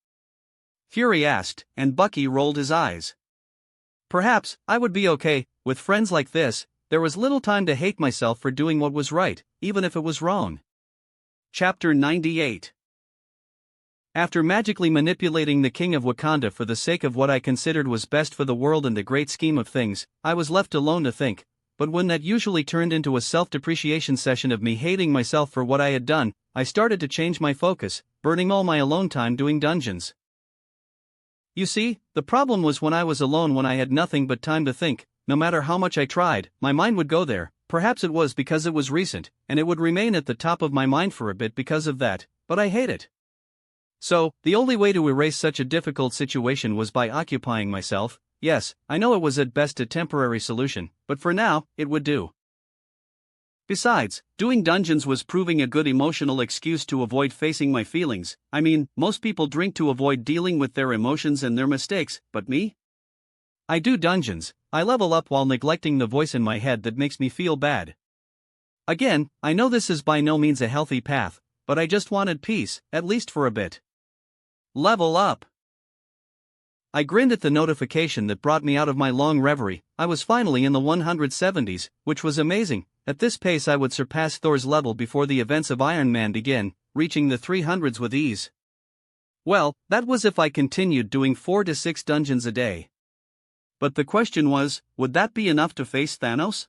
Fury asked, and Bucky rolled his eyes. Perhaps, I would be okay, with friends like this, there was little time to hate myself for doing what was right, even if it was wrong. Chapter 98. After magically manipulating the king of Wakanda for the sake of what I considered was best for the world and the great scheme of things, I was left alone to think, but when that usually turned into a self-depreciation session of me hating myself for what I had done, I started to change my focus, burning all my alone time doing dungeons. You see, the problem was when I was alone when I had nothing but time to think, no matter how much I tried, my mind would go there. Perhaps it was because it was recent, and it would remain at the top of my mind for a bit because of that, but I hate it. So, the only way to erase such a difficult situation was by occupying myself. Yes, I know it was at best a temporary solution, but for now, it would do. Besides, doing dungeons was proving a good emotional excuse to avoid facing my feelings. I mean, most people drink to avoid dealing with their emotions and their mistakes, but me? I do dungeons, I level up while neglecting the voice in my head that makes me feel bad. Again, I know this is by no means a healthy path, but I just wanted peace, at least for a bit. Level up. I grinned at the notification that brought me out of my long reverie. I was finally in the 170s, which was amazing. At this pace I would surpass Thor's level before the events of Iron Man begin, reaching the 300s with ease. Well, that was if I continued doing 4 to 6 dungeons a day. But the question was, would that be enough to face Thanos?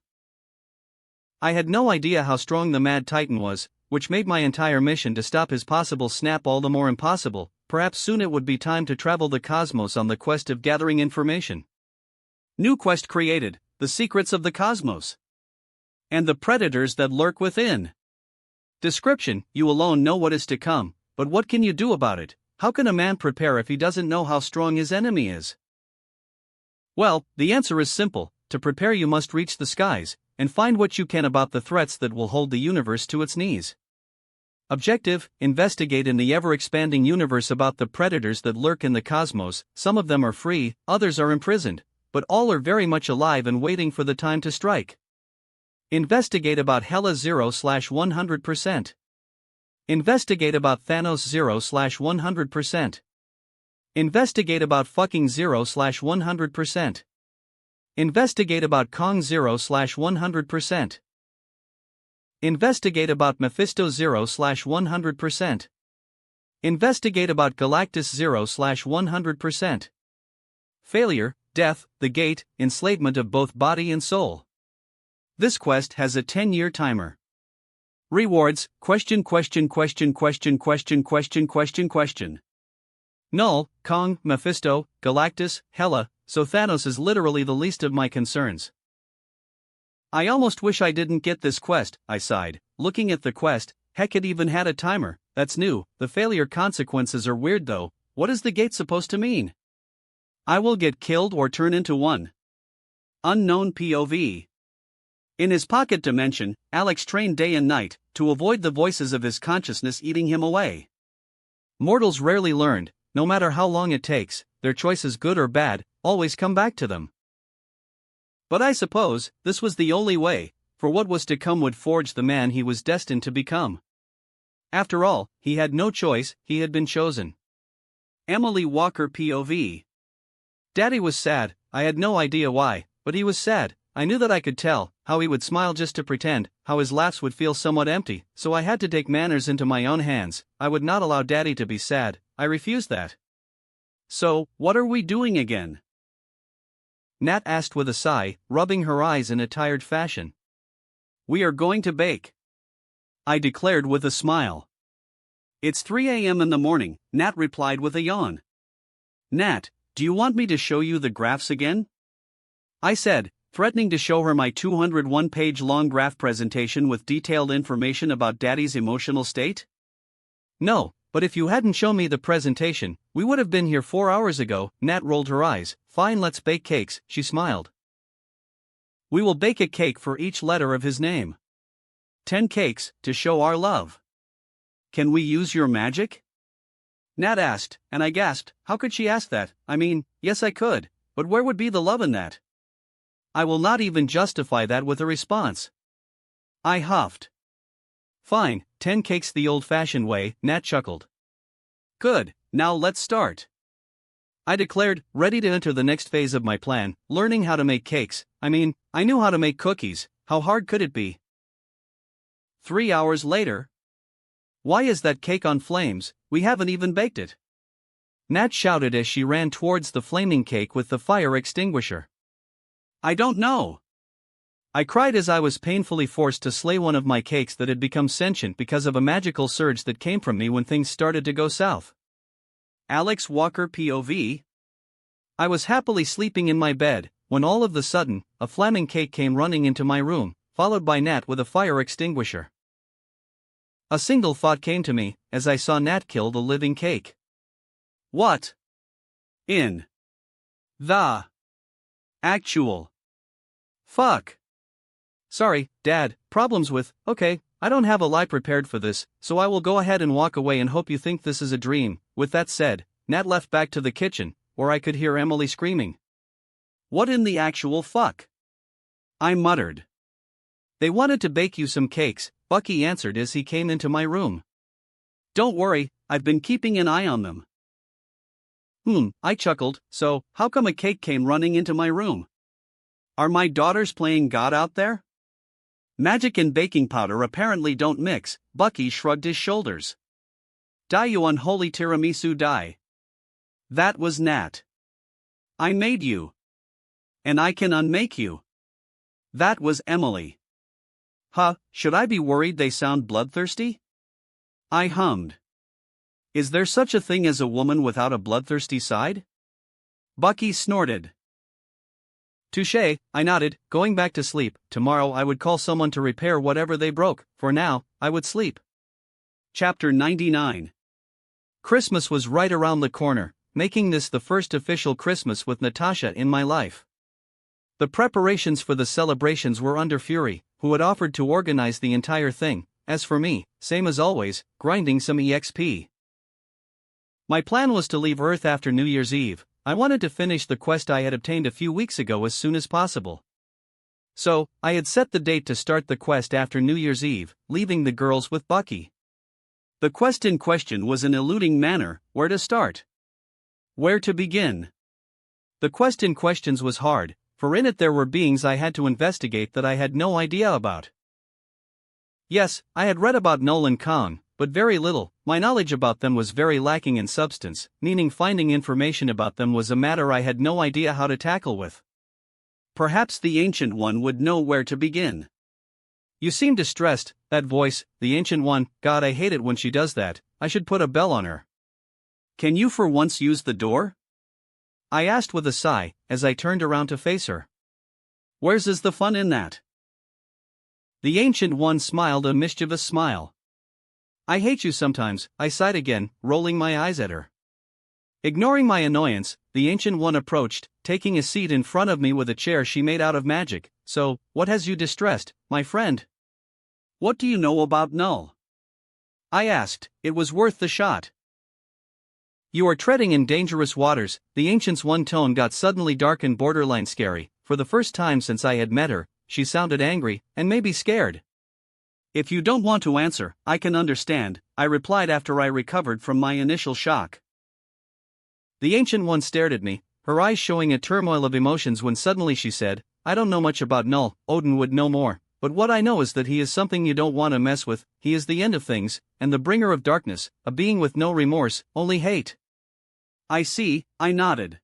I had no idea how strong the Mad Titan was, which made my entire mission to stop his possible snap all the more impossible. Perhaps soon it would be time to travel the cosmos on the quest of gathering information. New quest created, the secrets of the cosmos. And the predators that lurk within. Description, you alone know what is to come, but what can you do about it? How can a man prepare if he doesn't know how strong his enemy is? Well, the answer is simple, to prepare you must reach the skies, and find what you can about the threats that will hold the universe to its knees. Objective, investigate in the ever-expanding universe about the predators that lurk in the cosmos. Some of them are free, others are imprisoned, but all are very much alive and waiting for the time to strike. Investigate about Hela 0/100%. Investigate about Thanos 0/100%. Investigate about fucking 0/100%. Investigate about Kong 0/100%. Investigate about Mephisto 0/100%. Investigate about Galactus 0/100%. Failure, death, the gate, enslavement of both body and soul. This quest has a 10-year timer. Rewards, question. Null, Kong, Mephisto, Galactus, Hela, so Thanos is literally the least of my concerns. I almost wish I didn't get this quest, I sighed, looking at the quest. Heck, it even had a timer. That's new. The failure consequences are weird though. What is the gate supposed to mean? I will get killed or turn into one. Unknown POV. In his pocket dimension, Alex trained day and night to avoid the voices of his consciousness eating him away. Mortals rarely learned, no matter how long it takes, their choices good or bad, always come back to them. But I suppose this was the only way, for what was to come would forge the man he was destined to become. After all, he had no choice, he had been chosen. Emily Walker POV. Daddy was sad, I had no idea why, but he was sad. I knew that I could tell, how he would smile just to pretend, how his laughs would feel somewhat empty, so I had to take matters into my own hands. I would not allow Daddy to be sad, I refused that. So, what are we doing again? Nat asked with a sigh, rubbing her eyes in a tired fashion. We are going to bake. I declared with a smile. It's 3 a.m. in the morning, Nat replied with a yawn. Nat, do you want me to show you the graphs again? I said, threatening to show her my 201-page-long graph presentation with detailed information about Daddy's emotional state. No, but if you hadn't shown me the presentation, we would have been here 4 hours ago. Nat rolled her eyes. Fine, let's bake cakes, she smiled. We will bake a cake for each letter of his name. 10 cakes, to show our love. Can we use your magic? Nat asked, and I gasped. How could she ask that? I mean, yes I could, but where would be the love in that? I will not even justify that with a response. I huffed. Fine, 10 cakes the old-fashioned way, Nat chuckled. Good, now let's start. I declared, ready to enter the next phase of my plan, learning how to make cakes. I mean, I knew how to make cookies, how hard could it be? 3 hours later. Why is that cake on flames? We haven't even baked it. Nat shouted as she ran towards the flaming cake with the fire extinguisher. I don't know. I cried as I was painfully forced to slay one of my cakes that had become sentient because of a magical surge that came from me when things started to go south. Alex Walker POV. I was happily sleeping in my bed, when all of a sudden, a flaming cake came running into my room, followed by Nat with a fire extinguisher. A single thought came to me, as I saw Nat kill the living cake. What in the actual fuck? Sorry, Dad, problems with, okay, I don't have a lie prepared for this, so I will go ahead and walk away and hope you think this is a dream. With that said, Nat left back to the kitchen, where I could hear Emily screaming. What in the actual fuck? I muttered. They wanted to bake you some cakes, Bucky answered as he came into my room. Don't worry, I've been keeping an eye on them. I chuckled, so, how come a cake came running into my room? Are my daughters playing God out there? Magic and baking powder apparently don't mix, Bucky shrugged his shoulders. Die you unholy tiramisu die. That was Nat. I made you. And I can unmake you. That was Emily. Huh, should I be worried they sound bloodthirsty? I hummed. Is there such a thing as a woman without a bloodthirsty side? Bucky snorted. Touché, I nodded, going back to sleep. Tomorrow I would call someone to repair whatever they broke. For now, I would sleep. Chapter 99. Christmas was right around the corner, making this the first official Christmas with Natasha in my life. The preparations for the celebrations were under Fury, who had offered to organize the entire thing. As for me, same as always, grinding some EXP. My plan was to leave Earth after New Year's Eve. I wanted to finish the quest I had obtained a few weeks ago as soon as possible. So, I had set the date to start the quest after New Year's Eve, leaving the girls with Bucky. The quest in question was an eluding manor. Where to start? Where to begin? The quest in questions was hard, for in it there were beings I had to investigate that I had no idea about. Yes, I had read about Null and Kong, but very little. My knowledge about them was very lacking in substance, meaning finding information about them was a matter I had no idea how to tackle with. Perhaps the Ancient One would know where to begin. You seem distressed, that voice, the Ancient One, God I hate it when she does that, I should put a bell on her. Can you for once use the door? I asked with a sigh, as I turned around to face her. Where's is the fun in that? The Ancient One smiled a mischievous smile. I hate you sometimes, I sighed again, rolling my eyes at her. Ignoring my annoyance, the Ancient One approached, taking a seat in front of me with a chair she made out of magic. So, what has you distressed, my friend? What do you know about Null? I asked. It was worth the shot. You are treading in dangerous waters. The Ancient's one tone got suddenly dark and borderline scary. For the first time since I had met her, she sounded angry, and maybe scared. If you don't want to answer, I can understand, I replied after I recovered from my initial shock. The Ancient One stared at me, her eyes showing a turmoil of emotions when suddenly she said, I don't know much about Null, Odin would know more, but what I know is that he is something you don't want to mess with, he is the end of things, and the bringer of darkness, a being with no remorse, only hate. I see, I nodded.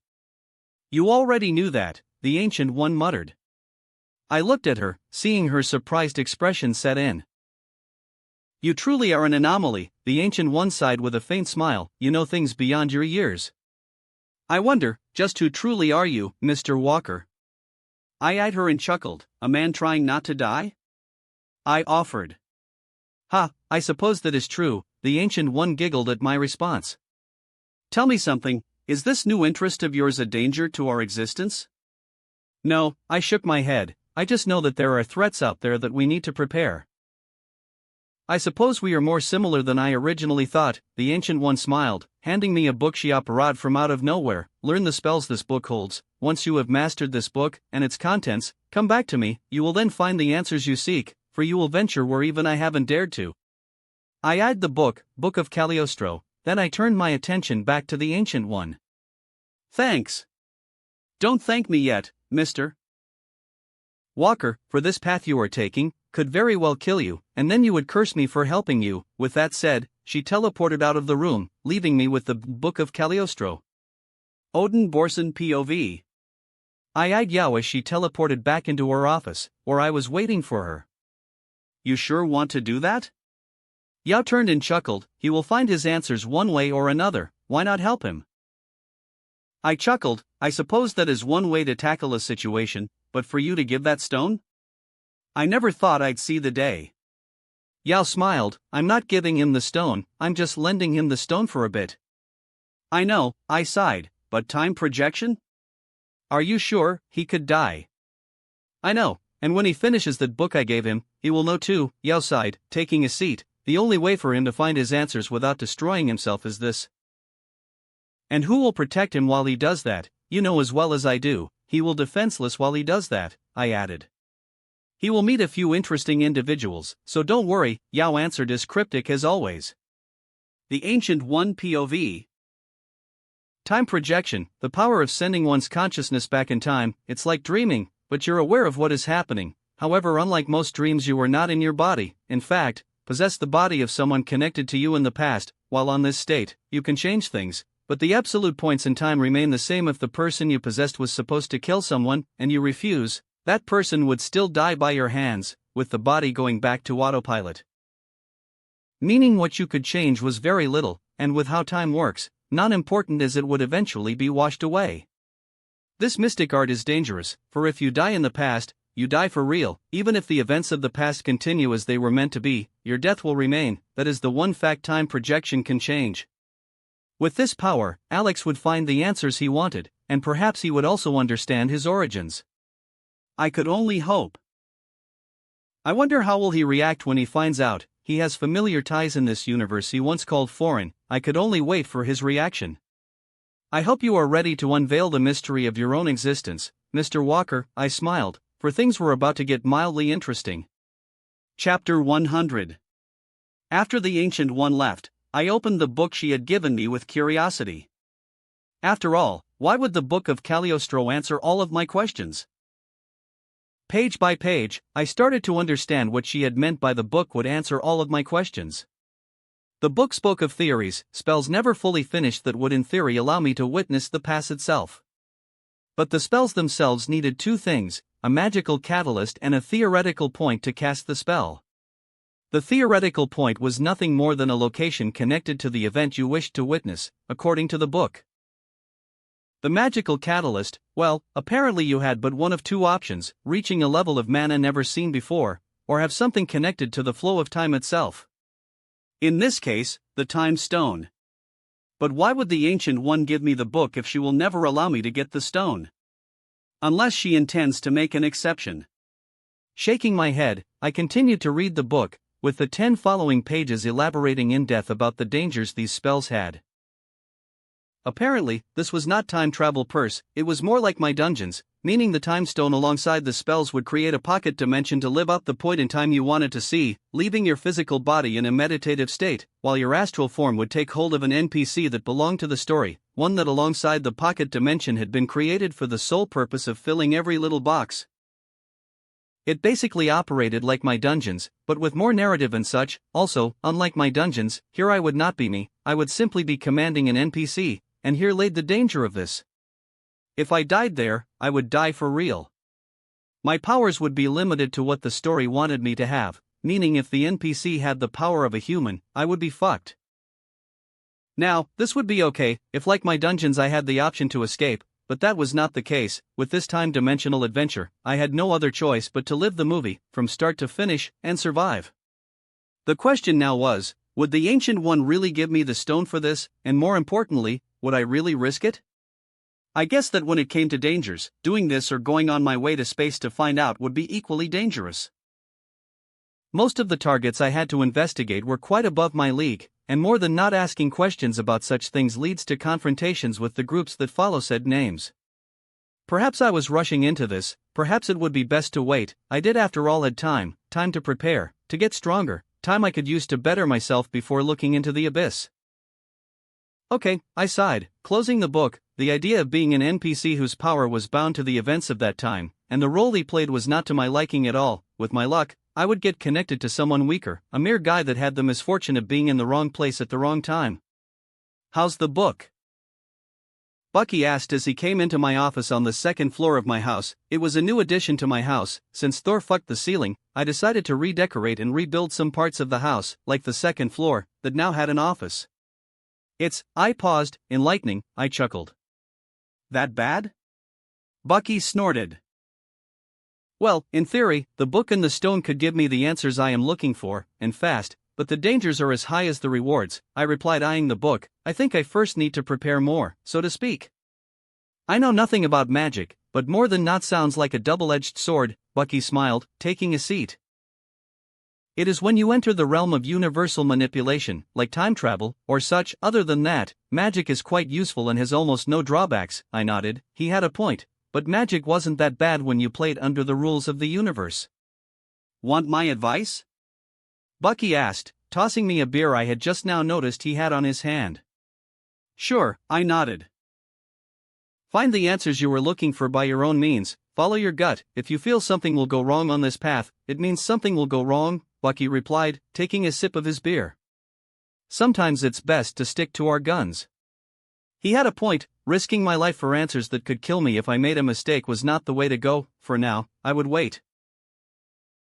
You already knew that, the Ancient One muttered. I looked at her, seeing her surprised expression set in. You truly are an anomaly, the Ancient One sighed with a faint smile. You know things beyond your years. I wonder, just who truly are you, Mr. Walker? I eyed her and chuckled. A man trying not to die? I offered. Ha, I suppose that is true, the Ancient One giggled at my response. Tell me something, is this new interest of yours a danger to our existence? No, I shook my head, I just know that there are threats out there that we need to prepare. I suppose we are more similar than I originally thought, the Ancient One smiled, handing me a book she apparat from out of nowhere. Learn the spells this book holds. Once you have mastered this book and its contents, come back to me, you will then find the answers you seek, for you will venture where even I haven't dared to. I eyed the book, Book of Cagliostro, then I turned my attention back to the Ancient One. Thanks. Don't thank me yet, Mr. Walker, for this path you are taking could very well kill you, and then you would curse me for helping you. With that said, she teleported out of the room, leaving me with the Book of Cagliostro. Odin Borson POV. I eyed Yao as she teleported back into her office, where I was waiting for her. You sure want to do that? Yao turned and chuckled. He will find his answers one way or another, why not help him? I chuckled. I suppose that is one way to tackle a situation, but for you to give that stone? I never thought I'd see the day. Yao smiled. I'm not giving him the stone, I'm just lending him the stone for a bit. I know, I sighed, but time projection? Are you sure he could die? I know, and when he finishes that book I gave him, he will know too, Yao sighed, taking a seat. The only way for him to find his answers without destroying himself is this. And who will protect him while he does that? You know as well as I do, he will defenseless while he does that, I added. He will meet a few interesting individuals, so don't worry, Yao answered as cryptic as always. The Ancient One POV. Time projection, the power of sending one's consciousness back in time. It's like dreaming, but you're aware of what is happening. However, unlike most dreams, you are not in your body, in fact, possess the body of someone connected to you in the past. While on this state, you can change things, but the absolute points in time remain the same. If the person you possessed was supposed to kill someone, and you refuse, that person would still die by your hands, with the body going back to autopilot. Meaning what you could change was very little, and with how time works, non-important as it would eventually be washed away. This mystic art is dangerous, for if you die in the past, you die for real. Even if the events of the past continue as they were meant to be, your death will remain. That is the one fact time projection can change. With this power, Alex would find the answers he wanted, and perhaps he would also understand his origins. I could only hope. I wonder how will he react when he finds out. He has familiar ties in this universe he once called foreign. I could only wait for his reaction. I hope you are ready to unveil the mystery of your own existence, Mr. Walker, I smiled, for things were about to get mildly interesting. Chapter 100. After the Ancient One left, I opened the book she had given me with curiosity. After all, why would the Book of Cagliostro answer all of my questions? Page by page, I started to understand what she had meant by the book would answer all of my questions. The book spoke of theories, spells never fully finished that would in theory allow me to witness the past itself. But the spells themselves needed two things, a magical catalyst and a theoretical point to cast the spell. The theoretical point was nothing more than a location connected to the event you wished to witness, according to the book. The magical catalyst, well, apparently you had but one of two options, reaching a level of mana never seen before, or have something connected to the flow of time itself. In this case, the time stone. But why would the Ancient One give me the book if she will never allow me to get the stone? Unless she intends to make an exception. Shaking my head, I continued to read the book, with the 10 following pages elaborating in depth about the dangers these spells had. Apparently, this was not time travel purse, it was more like my dungeons, meaning the time stone alongside the spells would create a pocket dimension to live up the point in time you wanted to see, leaving your physical body in a meditative state, while your astral form would take hold of an NPC that belonged to the story, one that alongside the pocket dimension had been created for the sole purpose of filling every little box. It basically operated like my dungeons, but with more narrative and such. Also, unlike my dungeons, here I would not be me, I would simply be commanding an NPC, and here laid the danger of this. If I died there, I would die for real. My powers would be limited to what the story wanted me to have, meaning if the NPC had the power of a human, I would be fucked. Now, this would be okay, if like my dungeons I had the option to escape, but that was not the case. With this time-dimensional adventure, I had no other choice but to live the movie, from start to finish, and survive. The question now was, would the Ancient One really give me the stone for this, and more importantly, would I really risk it? I guess that when it came to dangers, doing this or going on my way to space to find out would be equally dangerous. Most of the targets I had to investigate were quite above my league, and more than not asking questions about such things leads to confrontations with the groups that follow said names. Perhaps I was rushing into this, perhaps it would be best to wait. I did after all had time to prepare, to get stronger, time I could use to better myself before looking into the abyss. Okay, I sighed, closing the book. The idea of being an NPC whose power was bound to the events of that time, and the role he played was not to my liking at all. With my luck, I would get connected to someone weaker, a mere guy that had the misfortune of being in the wrong place at the wrong time. How's the book? Bucky asked as he came into my office on the second floor of my house. It was a new addition to my house. Since Thor fucked the ceiling, I decided to redecorate and rebuild some parts of the house, like the second floor, that now had an office. I paused, enlightening. I chuckled. That bad? Bucky snorted. Well, in theory, the book and the stone could give me the answers I am looking for, and fast, but the dangers are as high as the rewards, I replied, eyeing the book. I think I first need to prepare more, so to speak. I know nothing about magic, but more than not sounds like a double-edged sword, Bucky smiled, taking a seat. It is when you enter the realm of universal manipulation, like time travel, or such. Other than that, magic is quite useful and has almost no drawbacks. I nodded. He had a point, but magic wasn't that bad when you played under the rules of the universe. Want my advice? Bucky asked, tossing me a beer I had just now noticed he had on his hand. Sure, I nodded. Find the answers you were looking for by your own means. Follow your gut. If you feel something will go wrong on this path, it means something will go wrong, Bucky replied, taking a sip of his beer. Sometimes it's best to stick to our guns. He had a point. Risking my life for answers that could kill me if I made a mistake was not the way to go. For now, I would wait.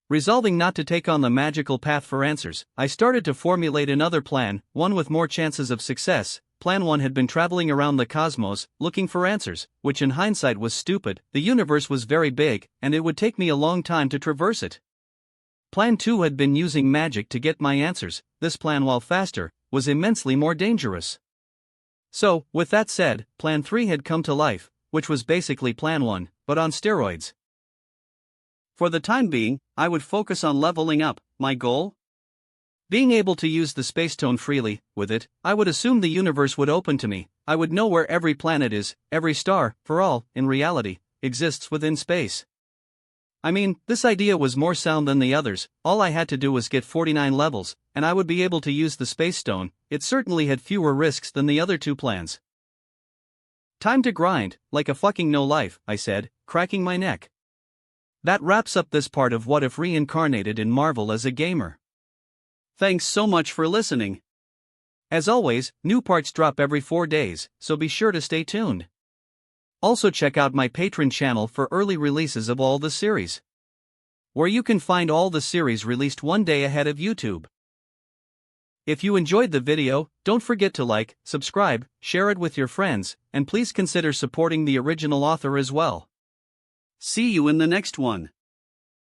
Resolving not to take on the magical path for answers, I started to formulate another plan, one with more chances of success. Plan 1 had been traveling around the cosmos, looking for answers, which in hindsight was stupid. The universe was very big, and it would take me a long time to traverse it. Plan 2 had been using magic to get my answers. This plan, while faster, was immensely more dangerous. So, with that said, Plan 3 had come to life, which was basically Plan 1, but on steroids. For the time being, I would focus on leveling up. My goal? Being able to use the space stone freely. With it, I would assume the universe would open to me. I would know where every planet is, every star, for all, in reality, exists within space. I mean, this idea was more sound than the others. All I had to do was get 49 levels, and I would be able to use the space stone. It certainly had fewer risks than the other two plans. Time to grind, like a fucking no life, I said, cracking my neck. That wraps up this part of What If Reincarnated in Marvel as a gamer. Thanks so much for listening. As always, new parts drop every 4 days, so be sure to stay tuned. Also check out my Patreon channel for early releases of all the series, where you can find all the series released one day ahead of YouTube. If you enjoyed the video, don't forget to like, subscribe, share it with your friends, and please consider supporting the original author as well. See you in the next one.